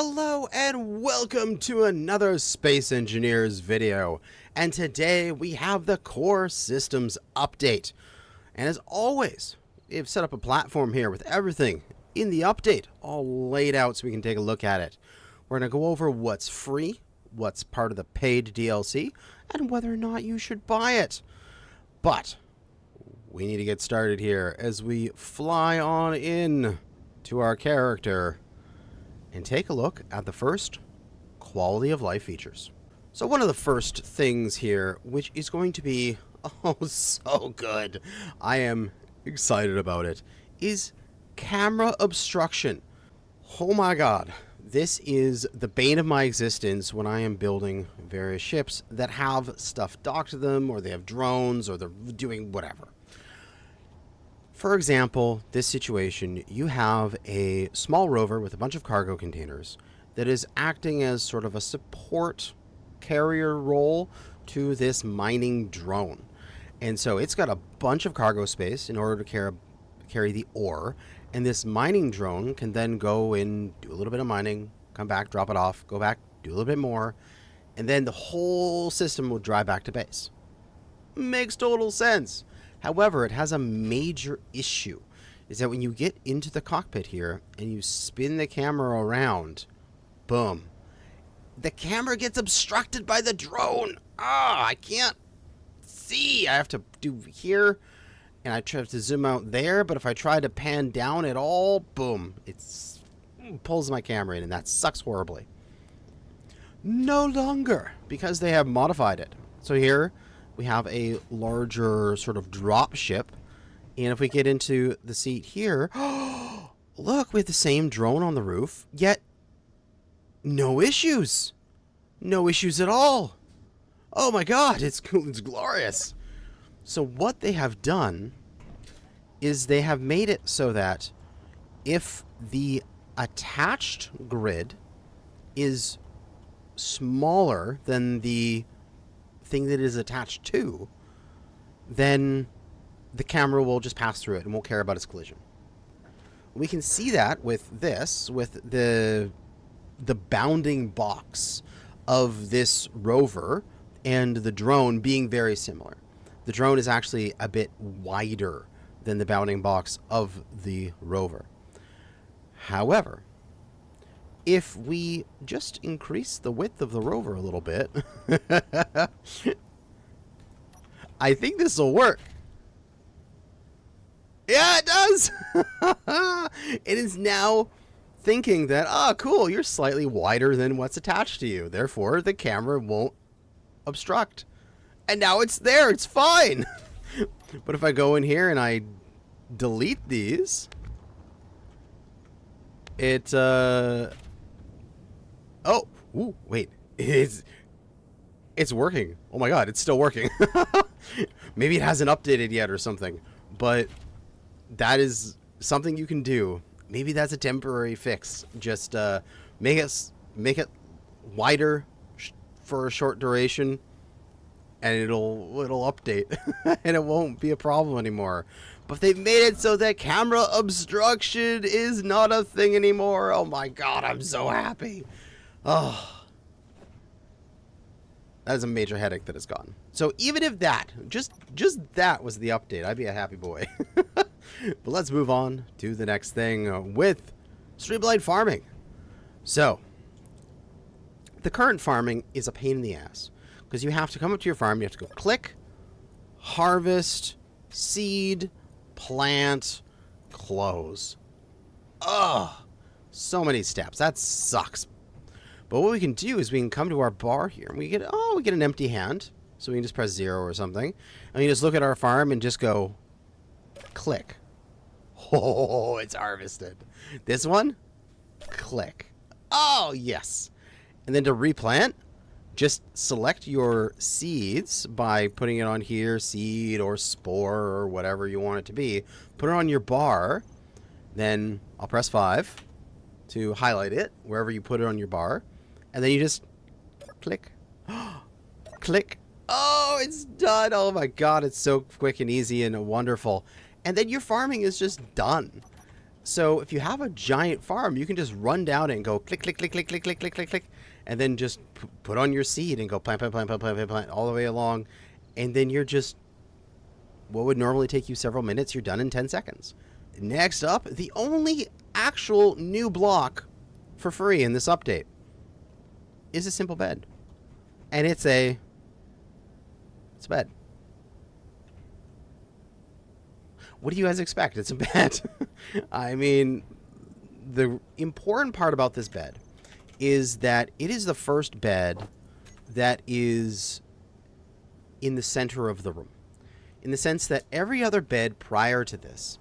Hello and welcome to another Space Engineers video, and today we have the Core Systems update. And as always, we've set up a platform here with everything in the update all laid out so we can take a look at it. We're going to go over what's free, what's part of the paid DLC, and whether or not you should buy it. But we need to get started here as we fly on in to our character and take a look at the first quality of life features. So one of the first things here, which is going to be, oh, so good, I am excited about it, is camera obstruction. Oh my god, this is the bane of my existence when I am building various ships that have stuff docked to them, or they have drones, or they're doing whatever. For example, this situation, you have a small rover with a bunch of cargo containers that is acting as sort of a support carrier role to this mining drone. And so it's got a bunch of cargo space in order to carry the ore, and this mining drone can then go and do a little bit of mining, come back, drop it off, go back, do a little bit more, and then the whole system will drive back to base. Makes total sense. However, it has a major issue, is that when you get into the cockpit here and you spin the camera around, boom, the camera gets obstructed by the drone. I can't see. I have to do here, and I try to zoom out there, but if I try to pan down at all, boom, it pulls my camera in, and that sucks horribly. No longer, because they have modified it. So here we have a larger sort of drop ship, and if we get into the seat here, look, we have the same drone on the roof, yet no issues. No issues at all. Oh my god, it's glorious. So what they have done is they have made it so that if the attached grid is smaller than the thing that is attached to, then the camera will just pass through it and won't care about its collision. We can see that with this, with the bounding box of this rover and the drone being very similar. The drone is actually a bit wider than the bounding box of the rover. However, if we just increase the width of the rover a little bit, I think this will work. Yeah, it does. It is now thinking that, cool, you're slightly wider than what's attached to you. Therefore, the camera won't obstruct. And now it's there. It's fine. But if I go in here and I delete these, it, oh, ooh, wait, it's working. Oh my god, it's still working. Maybe it hasn't updated yet or something, but that is something you can do. Maybe that's a temporary fix. Just make it wider for a short duration, and it'll update, and it won't be a problem anymore. But they've made it so that camera obstruction is not a thing anymore. Oh my god, I'm so happy. Oh, that is a major headache that is gone. So even if that, just that was the update, I'd be a happy boy. But let's move on to the next thing with streamlined farming. So the current farming is a pain in the ass, because you have to come up to your farm, you have to go click, harvest, seed, plant, close. Ugh, so many steps. That sucks. But what we can do is we can come to our bar here, and we get an empty hand. So we can just press 0 or something, and you just look at our farm and just go click. Oh, it's harvested. This one, click. Oh, yes. And then to replant, just select your seeds by putting it on here, seed or spore or whatever you want it to be. Put it on your bar. Then I'll press 5 to highlight it wherever you put it on your bar. And then you just click. Click. Oh, it's done. Oh my god, it's so quick and easy and wonderful. And then your farming is just done. So if you have a giant farm, you can just run down it and go click, click, click, click, click, click, click, click, click, and then just put on your seed and go plant, plant, plant, plant, plant, plant, plant all the way along. And then you're just, what would normally take you several minutes, you're done in 10 seconds. Next up, the only actual new block for free in this update is a simple bed. And it's a bed. What do you guys expect? It's a bed. I mean, the important part about this bed is that it is the first bed that is in the center of the room. In the sense that every other bed prior to this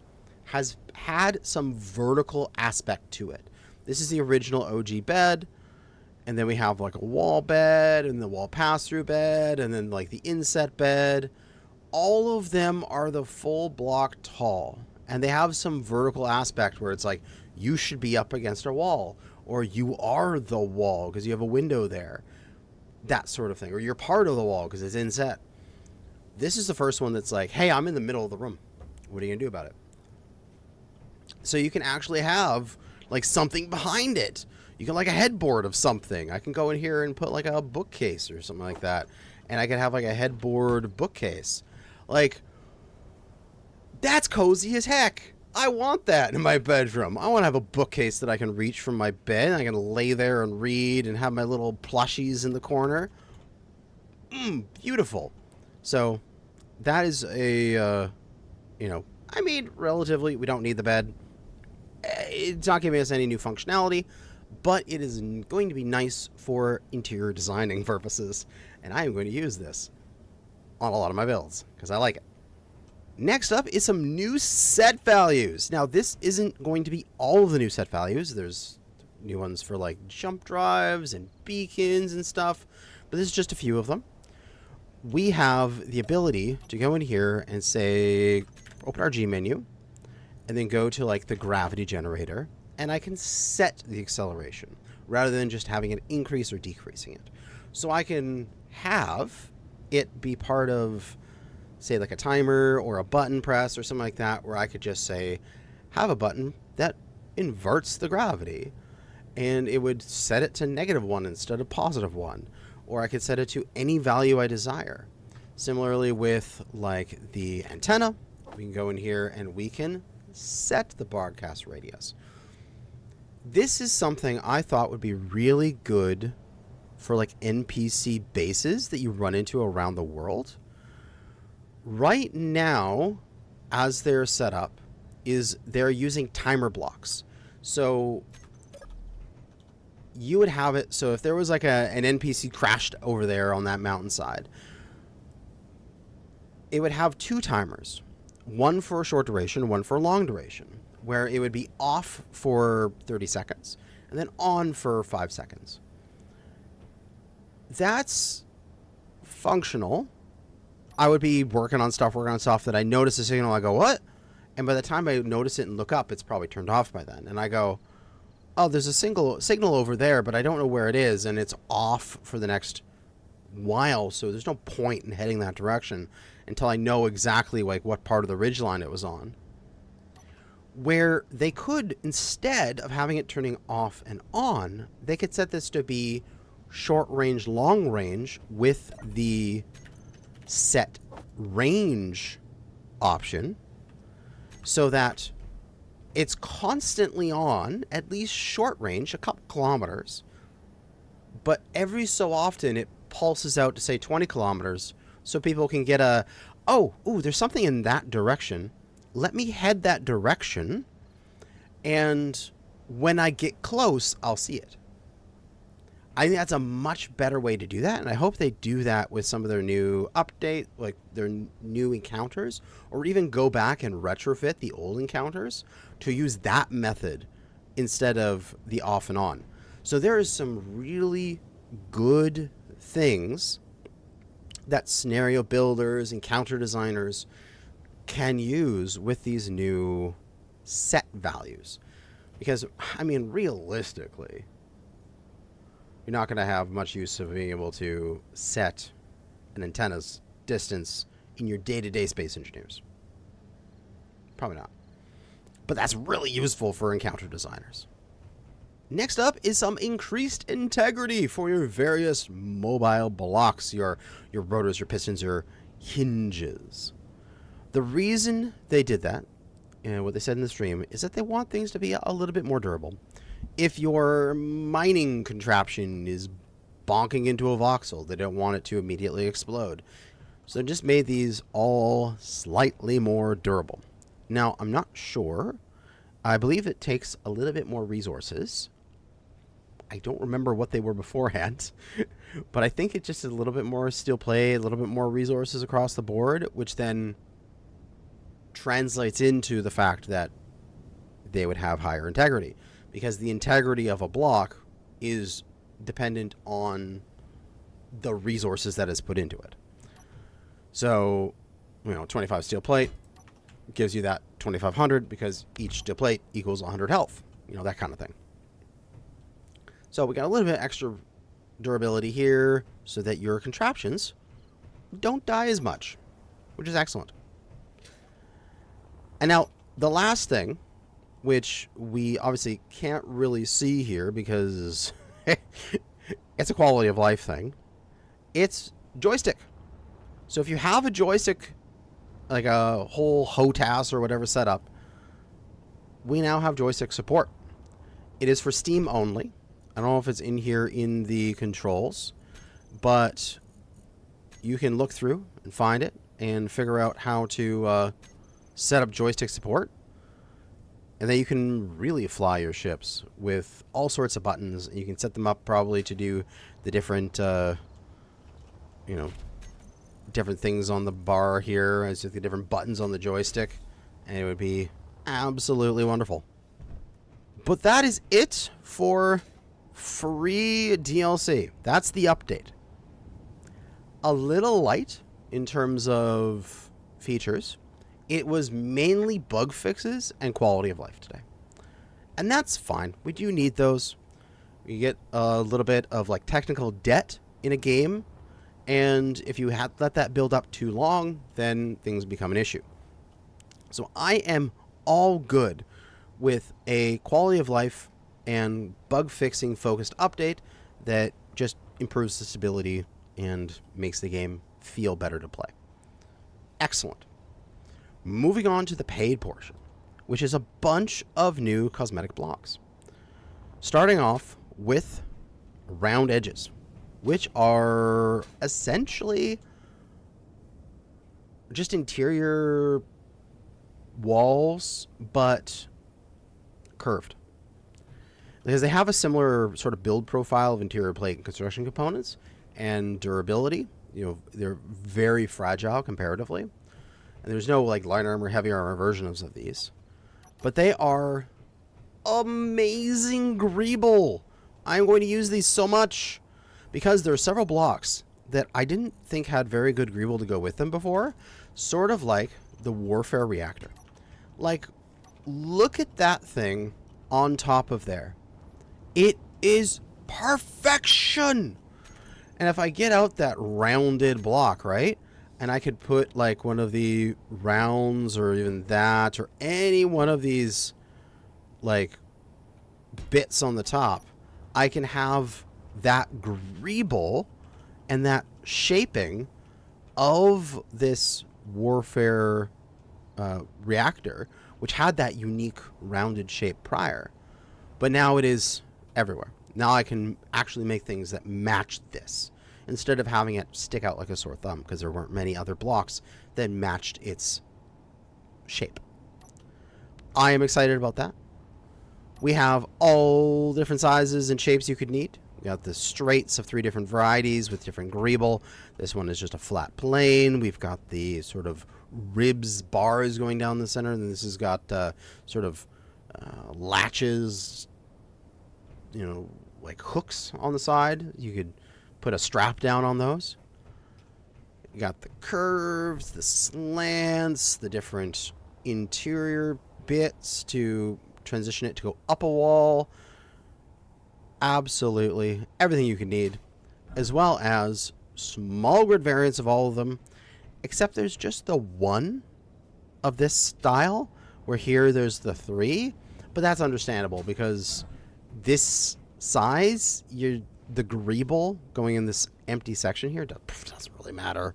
has had some vertical aspect to it. This is the original OG bed. And then we have like a wall bed and the wall pass-through bed and then like the inset bed. All of them are the full block tall, and they have some vertical aspect where it's like you should be up against a wall, or you are the wall because you have a window there, that sort of thing, or you're part of the wall because it's inset. This is the first one that's like, hey, I'm in the middle of the room. What are you gonna do about it? So you can actually have like something behind it. You can like a headboard of something. I can go in here and put like a bookcase or something like that, and I can have like a headboard bookcase. Like, that's cozy as heck. I want that in my bedroom. I want to have a bookcase that I can reach from my bed, and I can lay there and read and have my little plushies in the corner. Beautiful. So that is a, you know, I mean, relatively, we don't need the bed. It's not giving us any new functionality, but it is going to be nice for interior designing purposes, and I am going to use this on a lot of my builds because I like it. Next up is some new set values. Now, this isn't going to be all of the new set values. There's new ones for like jump drives and beacons and stuff, but this is just a few of them. We have the ability to go in here and say, open our G menu, and then go to like the gravity generator, and I can set the acceleration rather than just having it increase or decreasing it. So I can have it be part of, say, like a timer or a button press or something like that, where I could just say, have a button that inverts the gravity, and it would set it to -1 instead of +1, or I could set it to any value I desire. Similarly with like the antenna, we can go in here and we can set the broadcast radius. This is something I thought would be really good for like NPC bases that you run into around the world. Right now, as they're set up, is they're using timer blocks. So you would have it, so if there was like an NPC crashed over there on that mountainside, it would have 2 timers, one for a short duration, one for a long duration, where it would be off for 30 seconds and then on for 5 seconds. That's functional. I would be working on stuff that I notice a signal, I go, what? And by the time I notice it and look up, it's probably turned off by then. And I go, oh, there's a signal over there, but I don't know where it is, and it's off for the next while, so there's no point in heading that direction until I know exactly like what part of the ridgeline it was on. Where they could, instead of having it turning off and on, they could set this to be short range, long range with the set range option, so that it's constantly on, at least short range, a couple kilometers, but every so often it pulses out to say 20 kilometers so people can get a, oh, ooh, there's something in that direction. Let me head that direction, and when I get close, I'll see it. I think that's a much better way to do that, and I hope they do that with some of their new update, like their new encounters, or even go back and retrofit the old encounters to use that method instead of the off and on. So there is some really good things that scenario builders, encounter designers can use with these new set values. Because, I mean, realistically, you're not going to have much use of being able to set an antenna's distance in your day-to-day Space Engineers. Probably not. but that's really useful for encounter designers. Next up is some increased integrity for your various mobile blocks, your rotors, your pistons, your hinges. The reason they did that, and what they said in the stream, is that they want things to be a little bit more durable. If your mining contraption is bonking into a voxel, they don't want it to immediately explode. So they just made these all slightly more durable. Now, I'm not sure. I believe it takes a little bit more resources. I don't remember what they were beforehand, but I think it's just a little bit more steel plate, a little bit more resources across the board, which then translates into the fact that they would have higher integrity, because the integrity of a block is dependent on the resources that is put into it. So, 25 steel plate gives you that 2500 because each steel plate equals 100 health, that kind of thing. So we got a little bit extra durability here so that your contraptions don't die as much, which is excellent. And now the last thing, which we obviously can't really see here because it's a quality of life thing, it's joystick. So if you have a joystick, like a whole HOTAS or whatever setup, we now have joystick support. It is for Steam only. I don't know if it's in here in the controls, but you can look through and find it and figure out how to set up joystick support. And then you can really fly your ships with all sorts of buttons. You can set them up probably to do the different, different things on the bar here, as the different buttons on the joystick, and it would be absolutely wonderful. But that is it for free DLC. That's the update. A little light in terms of features. It was mainly bug fixes and quality of life today. And that's fine. We do need those. You get a little bit of like technical debt in a game, and if you let that build up too long, then things become an issue. So I am all good with a quality of life and bug fixing focused update that just improves the stability and makes the game feel better to play. Excellent. Moving on to the paid portion, which is a bunch of new cosmetic blocks. Starting off with round edges, which are essentially just interior walls, but curved. Because they have a similar sort of build profile of interior plate and construction components and durability. They're very fragile comparatively. And there's no like light armor, heavy armor versions of these. But they are amazing greeble. I'm going to use these so much because there are several blocks that I didn't think had very good greeble to go with them before. Sort of like the warfare reactor. Like, look at that thing on top of there. It is perfection. And if I get out that rounded block, right? And I could put like one of the rounds or even that or any one of these like bits on the top, I can have that greeble and that shaping of this warfare reactor, which had that unique rounded shape prior. But now it is everywhere. Now I can actually make things that match this, instead of having it stick out like a sore thumb, because there weren't many other blocks that matched its shape. I am excited about that. We have all different sizes and shapes you could need. We got the straights of 3 different varieties with different greeble. This one is just a flat plane. We've got the sort of ribs bars going down the center, and this has got sort of latches, like hooks on the side. You could put a strap down on those. You got the curves, the slants, the different interior bits to transition it to go up a wall. Absolutely everything you could need, as well as small grid variants of all of them, except there's just the one of this style where here there's the 3, but that's understandable because this size, the greeble going in this empty section here doesn't really matter.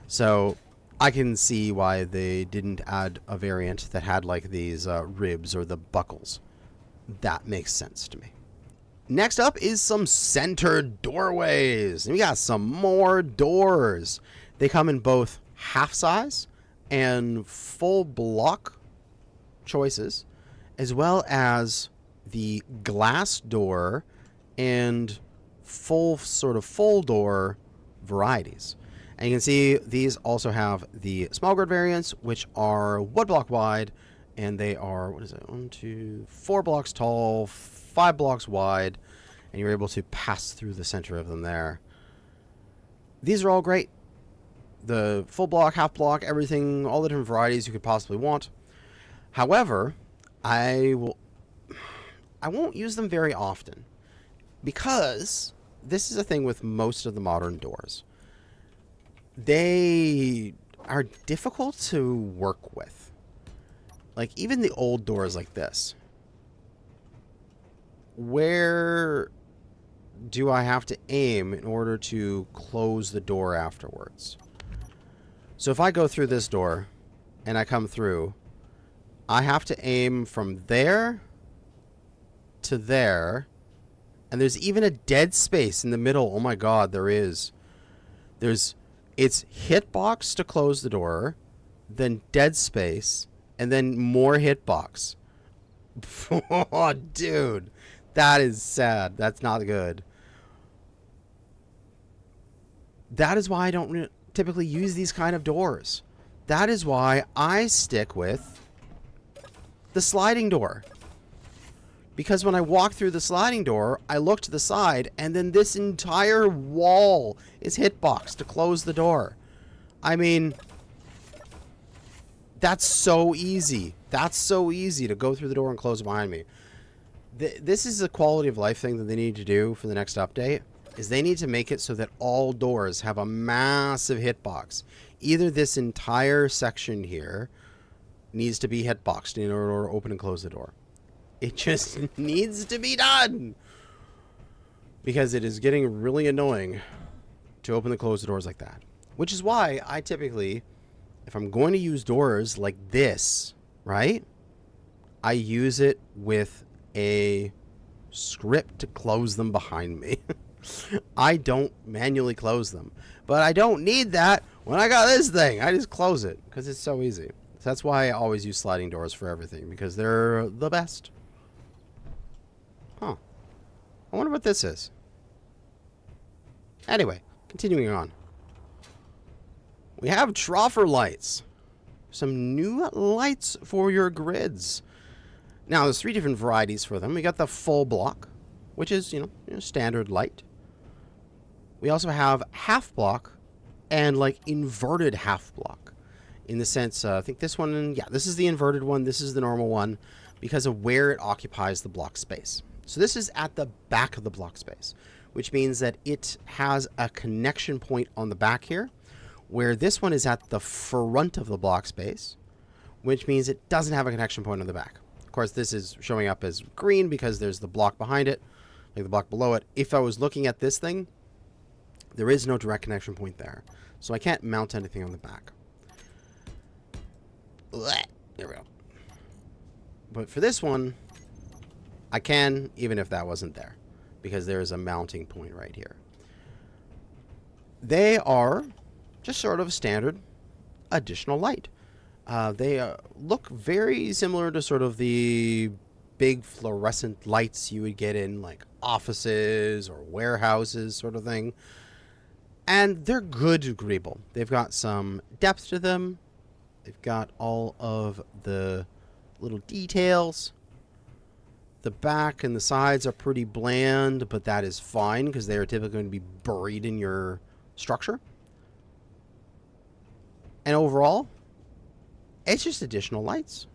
So I can see why they didn't add a variant that had like these ribs or the buckles. That makes sense to me. Next up is some centered doorways. And we got some more doors. They come in both half size and full block choices, as well as the glass door and full door varieties. And you can see these also have the small grid variants, which are 1 block wide, and they are, 1, 2, 4 blocks tall, 5 blocks wide, and you're able to pass through the center of them there. These are all great. The full block, half block, everything, all the different varieties you could possibly want. However, I won't use them very often because this is a thing with most of the modern doors. They are difficult to work with. Like, even the old doors like this. Where do I have to aim in order to close the door afterwards? So if I go through this door and I come through, I have to aim from there to there. And there's even a dead space in the middle. Oh my god, there is. It's hitbox to close the door, then dead space, and then more hitbox. Oh, dude. That is sad. That's not good. That is why I don't typically use these kind of doors. That is why I stick with the sliding door. Because when I walk through the sliding door, I look to the side, and then this entire wall is hitbox to close the door. I mean, that's so easy. That's so easy to go through the door and close it behind me. This is a quality of life thing that they need to do for the next update, is they need to make it so that all doors have a massive hitbox. Either this entire section here needs to be hitboxed in order to open and close the door. It just needs to be done. Because it is getting really annoying to open and close the doors like that. Which is why I typically, if I'm going to use doors like this, right? I use it with a script to close them behind me. I don't manually close them. But I don't need that when I got this thing. I just close it because it's so easy. So that's why I always use sliding doors for everything, because they're the best. Huh. I wonder what this is. Anyway, continuing on. We have Troffer lights. Some new lights for your grids. Now, there's 3 different varieties for them. We got the full block, which is, standard light. We also have half block and, like, inverted half block. In the sense, I think this one, yeah, this is the inverted one. This is the normal one because of where it occupies the block space. So this is at the back of the block space, which means that it has a connection point on the back here, where this one is at the front of the block space, which means it doesn't have a connection point on the back. Of course, this is showing up as green because there's the block behind it, like the block below it. If I was looking at this thing, there is no direct connection point there. So I can't mount anything on the back. There we go. But for this one, I can, even if that wasn't there, because there is a mounting point right here. They are just sort of standard additional light. They look very similar to sort of the big fluorescent lights you would get in like offices or warehouses sort of thing. And they're good agreeable. They've got some depth to them. They've got all of the little details. The back and the sides are pretty bland, but that is fine because they are typically going to be buried in your structure. And overall, it's just additional lights.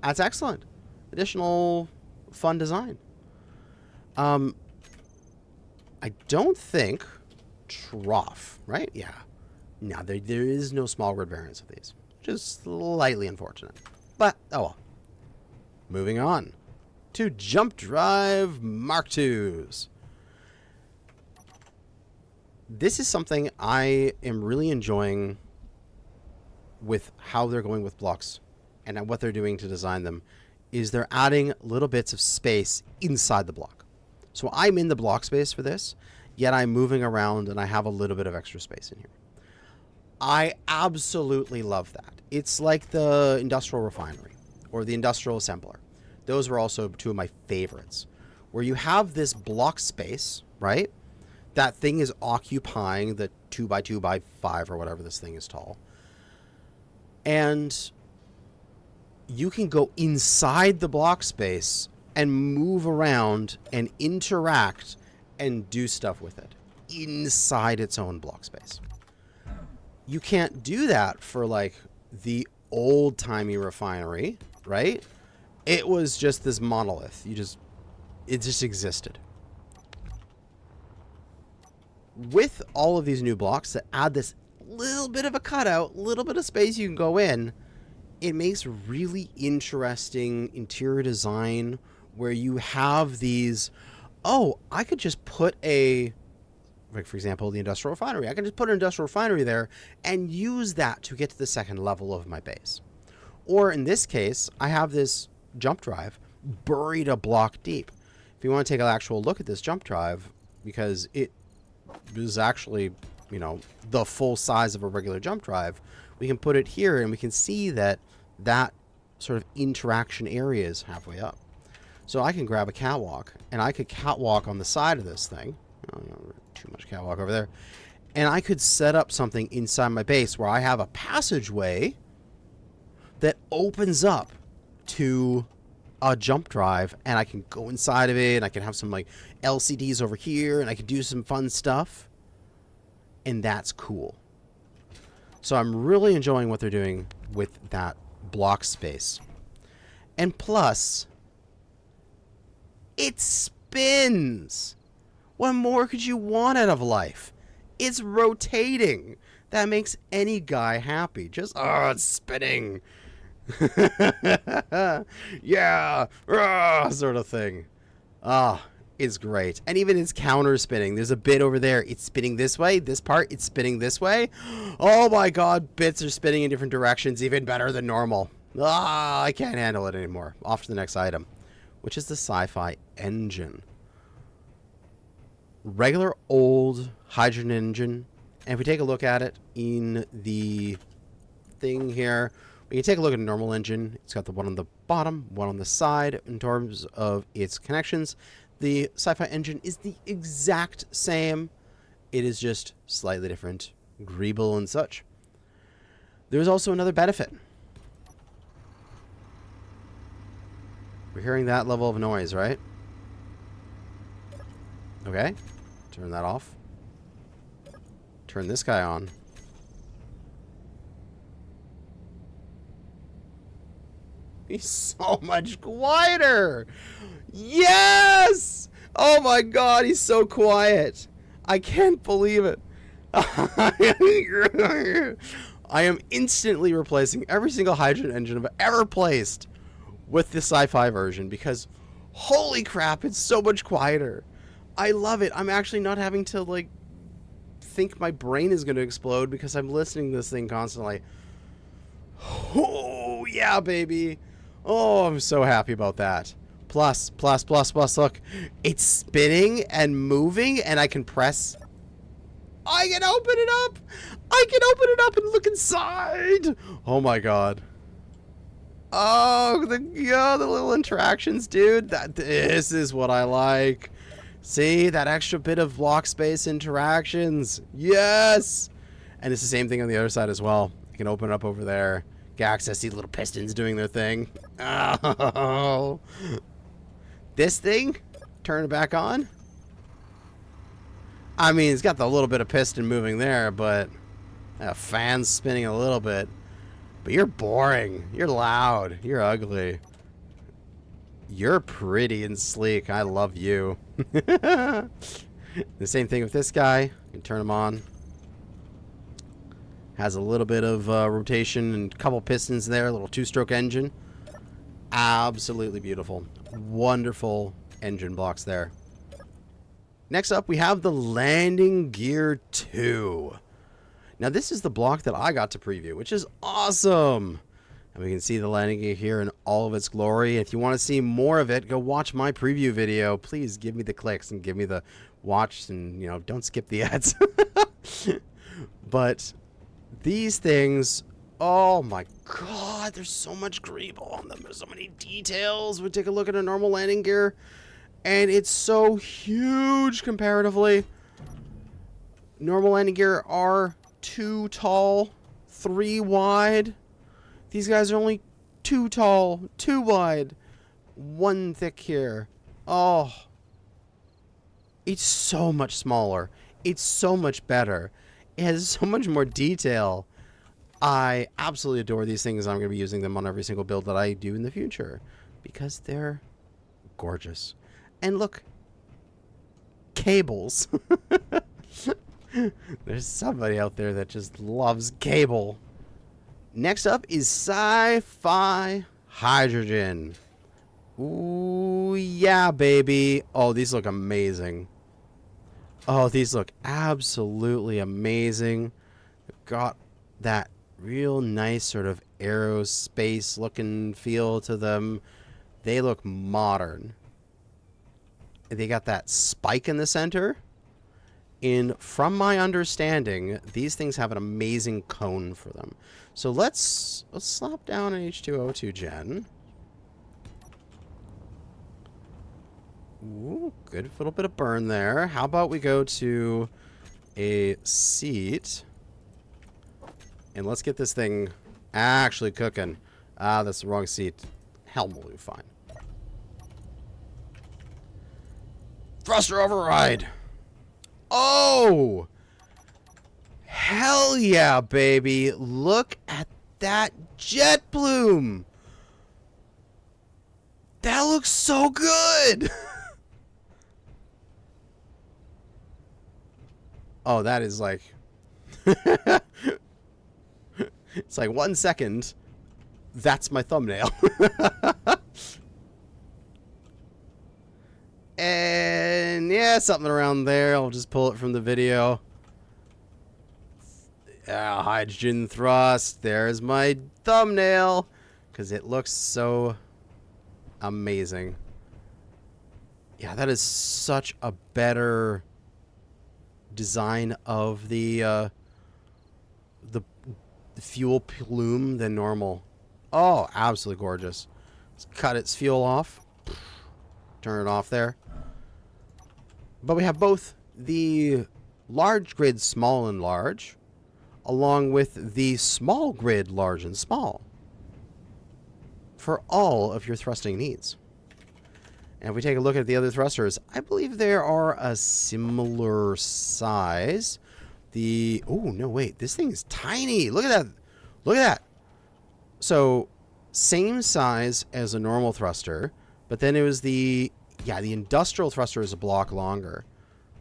That's excellent. Additional fun design. I don't think Troffer, right? Yeah. No, there is no small grid variants of these. Which is slightly unfortunate. But, oh well. Moving on to jump drive Mark IIs. This is something I am really enjoying with how they're going with blocks and what they're doing to design them, is they're adding little bits of space inside the block. So I'm in the block space for this, yet I'm moving around and I have a little bit of extra space in here. I absolutely love that. It's like the industrial refinery or the industrial assembler. Those were also two of my favorites, where you have this block space, right? That thing is occupying the 2x2x5 or whatever this thing is tall. And you can go inside the block space and move around and interact and do stuff with it inside its own block space. You can't do that for like the old-timey refinery, right? It was just this monolith. It just existed. With all of these new blocks that add this little bit of a cutout, little bit of space you can go in, it makes really interesting interior design where you have these, oh, I could just put like for example, the industrial refinery. I can just put an industrial refinery there and use that to get to the second level of my base. Or in this case, I have this jump drive buried a block deep. If you want to take an actual look at this jump drive, because it is actually, you know, the full size of a regular jump drive, we can put it here and we can see that that sort of interaction area is halfway up. So I can grab a catwalk and I could catwalk on the side of this thing. Oh, you know, too much catwalk over there. And I could set up something inside my base where I have a passageway that opens up to a jump drive, and I can go inside of it and I can have some like LCDs over here and I can do some fun stuff. And that's cool. So I'm really enjoying what they're doing with that block space. And plus, it spins. What more could you want out of life? It's rotating. That makes any guy happy. Just, oh, it's spinning. Yeah, sort of thing. Ah, it's great. And even it's counter spinning. There's a bit over there. It's spinning this way. This part, it's spinning this way. Oh my god, bits are spinning in different directions, even better than normal. Ah, I can't handle it anymore. Off to the next item, which is the Sci-fi engine. Regular old hydrogen engine. And if we take a look at it in the thing here, we can take a look at a normal engine. It's got the one on the bottom, one on the side in terms of its connections. The Sci-fi engine is the exact same. It is just slightly different, greeble and such. There's also another benefit. We're hearing that level of noise, right? Okay. Turn that off. Turn this guy on. He's so much quieter. Yes! Oh my god, he's so quiet. I can't believe it. I am instantly replacing every single hydrogen engine I've ever placed with the Sci-fi version because holy crap, it's so much quieter. I love it. I'm actually not having to like think my brain is going to explode because I'm listening to this thing constantly. Oh yeah, baby. Oh, I'm so happy about that. Plus, look. It's spinning and moving and I can press. I can open it up. I can open it up and look inside. Oh my god. Oh, the little interactions, dude. This is what I like. See, that extra bit of block space interactions. Yes! And it's the same thing on the other side as well. I can open it up over there. Get access to these little pistons doing their thing. Oh. This thing? Turn it back on? I mean, it's got the little bit of piston moving there, but fan's spinning a little bit. But you're boring. You're loud. You're ugly. You're pretty and sleek. I love you. The same thing with this guy. You can turn him on. Has a little bit of rotation and a couple pistons there. A little two-stroke engine. Absolutely beautiful. Wonderful engine blocks there. Next up, we have the landing gear 2. Now, this is the block that I got to preview, which is awesome. And we can see the landing gear here in all of its glory. If you want to see more of it, go watch my preview video. Please give me the clicks and give me the watch and, you know, don't skip the ads. But these things, oh my god, there's so much greeble on them. There's so many details. We take a look at a normal landing gear, and it's so huge comparatively. Normal landing gear are 2 tall, 3 wide. These guys are only 2 tall, 2 wide, 1 thick here. Oh, it's so much smaller. It's so much better. It has so much more detail. I absolutely adore these things. I'm going to be using them on every single build that I do in the future because they're gorgeous. And look, cables. There's somebody out there that just loves cable. Next up is Sci-fi hydrogen. Ooh, yeah, baby. Oh, these look amazing. Oh, these look absolutely amazing. They've got that real nice sort of aerospace looking feel to them. They look modern. They got that spike in the center. And from my understanding, these things have an amazing cone for them. So let's slap down an H2O2 gen. Ooh, good little bit of burn there. How about we go to a seat and let's get this thing actually cooking. Ah, that's the wrong seat. Helm will do fine. Thruster override. Oh! Hell yeah, baby. Look at that jet plume. That looks so good. Oh, that is like... It's like 1 second. That's my thumbnail. And yeah, something around there. I'll just pull it from the video. Hydrogen thrust. There's my thumbnail. Because it looks so amazing. Yeah, that is such a better design of the fuel plume than normal. Oh, absolutely gorgeous. Let's cut its fuel off. Turn it off there. But we have both the large grid small and large, along with the small grid large and small, for all of your thrusting needs. And if we take a look at the other thrusters, I believe they are a similar size. Oh, no, wait. This thing is tiny. Look at that. Look at that. So, same size as a normal thruster, but then it was the industrial thruster is a block longer.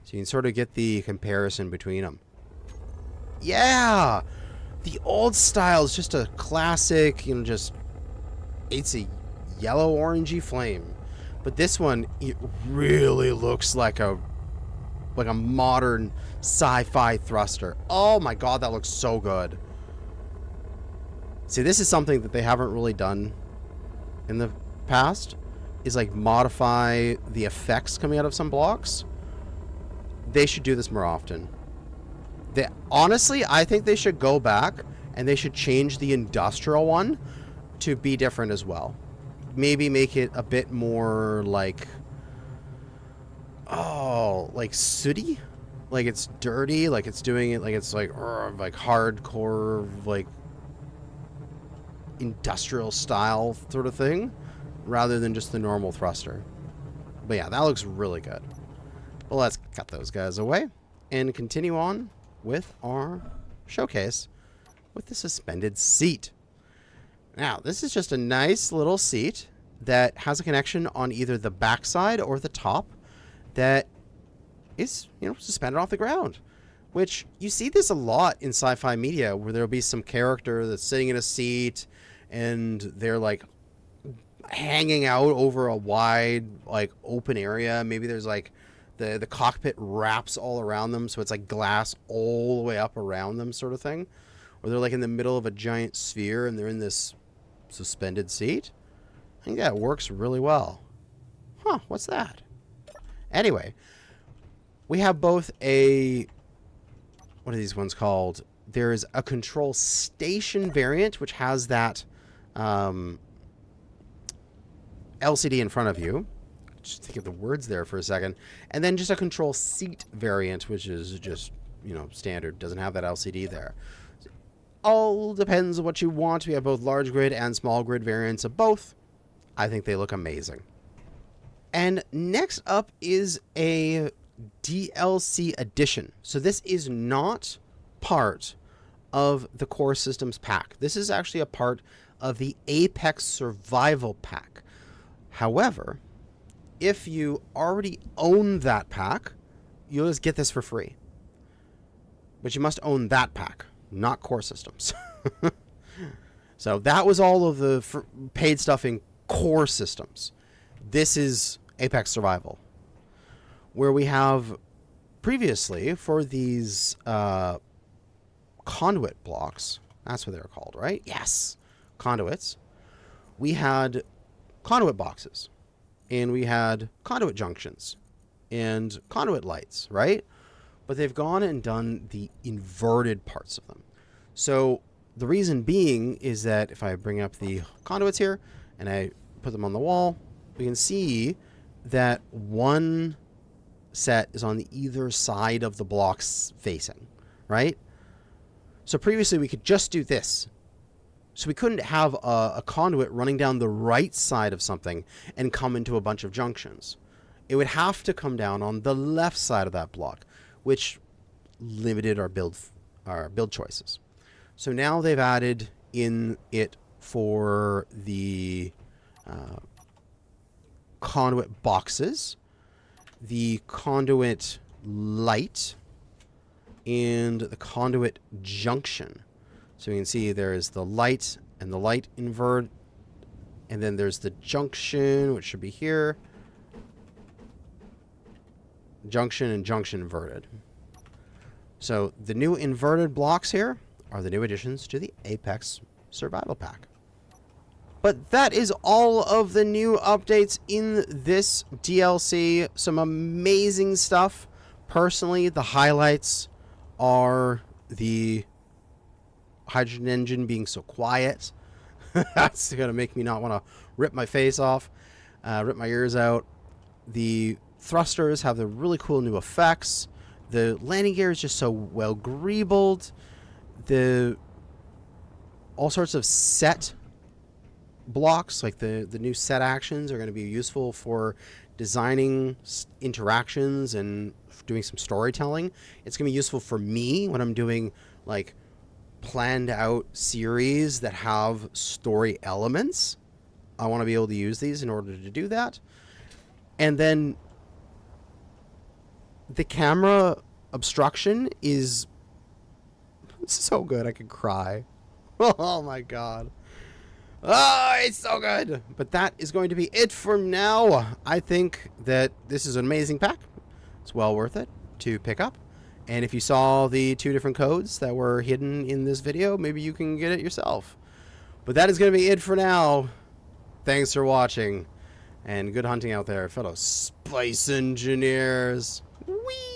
So you can sort of get the comparison between them. Yeah! The old style is just a classic, you know, it's a yellow-orangey flame. But this one, it really looks like a modern sci-fi thruster. Oh my god, that looks so good. See, this is something that they haven't really done in the past, is like modify the effects coming out of some blocks. They should do this more often. Honestly, I think they should go back and they should change the industrial one to be different as well. Maybe make it a bit more like, like sooty, like it's dirty, like it's doing it like it's like hardcore, like industrial style sort of thing, rather than just the normal thruster. But yeah, that looks really good. Well, let's cut those guys away and continue on with our showcase with the suspended seat. Now, this is just a nice little seat that has a connection on either the backside or the top that is, you know, suspended off the ground. Which, you see this a lot in sci-fi media, where there'll be some character that's sitting in a seat and they're like hanging out over a wide, like, open area. Maybe there's like the cockpit wraps all around them, so it's like glass all the way up around them, sort of thing. Or they're like in the middle of a giant sphere and they're in this suspended seat. I think that works really well. Huh, what's that? Anyway, we have both a, what are these ones called? There is a control station variant, which has that LCD in front of you. Just think of the words there for a second. And then just a control seat variant, which is just, you know, standard. Doesn't have that LCD there. All depends on what you want. We have both large grid and small grid variants of both. I think they look amazing. And next up is a DLC edition. So this is not part of the Core Systems pack. This is actually a part of the Apex Survival pack. However, if you already own that pack, you'll just get this for free. But you must own that pack, not Core Systems. So that was all of the paid stuff in Core Systems. This is Apex Survival, where we have previously for these conduit blocks, that's what they're called, right? Yes, conduits. We had conduit boxes, and we had conduit junctions and conduit lights, right? But they've gone and done the inverted parts of them. So the reason being is that if I bring up the conduits here and I put them on the wall, we can see that one set is on the either side of the blocks facing, right? So previously we could just do this. So we couldn't have a conduit running down the right side of something and come into a bunch of junctions. It would have to come down on the left side of that block, which limited our build choices. So now they've added in it for the conduit boxes, the conduit light, and the conduit junction. So you can see there is the light and the light invert, and then there's the junction, which should be here. Junction and junction inverted. So the new inverted blocks here are the new additions to the Apex Survival Pack. But that is all of the new updates in this DLC. Some amazing stuff. Personally, the highlights are the hydrogen engine being so quiet. That's going to make me not want to rip my face off, rip my ears out. The thrusters have the really cool new effects. The landing gear is just so well greebled. The all sorts of set blocks, like the new set actions, are going to be useful for designing interactions and doing some storytelling. It's going to be useful for me when I'm doing like planned out series that have story elements. I want to be able to use these in order to do that. And then the camera obstruction is so good I could cry. Oh my god. Oh, it's so good. But that is going to be it for now. I think that this is an amazing pack. It's well worth it to pick up. And if you saw the 2 different codes that were hidden in this video, maybe you can get it yourself. But that is going to be it for now. Thanks for watching. And good hunting out there, fellow space engineers. Whee!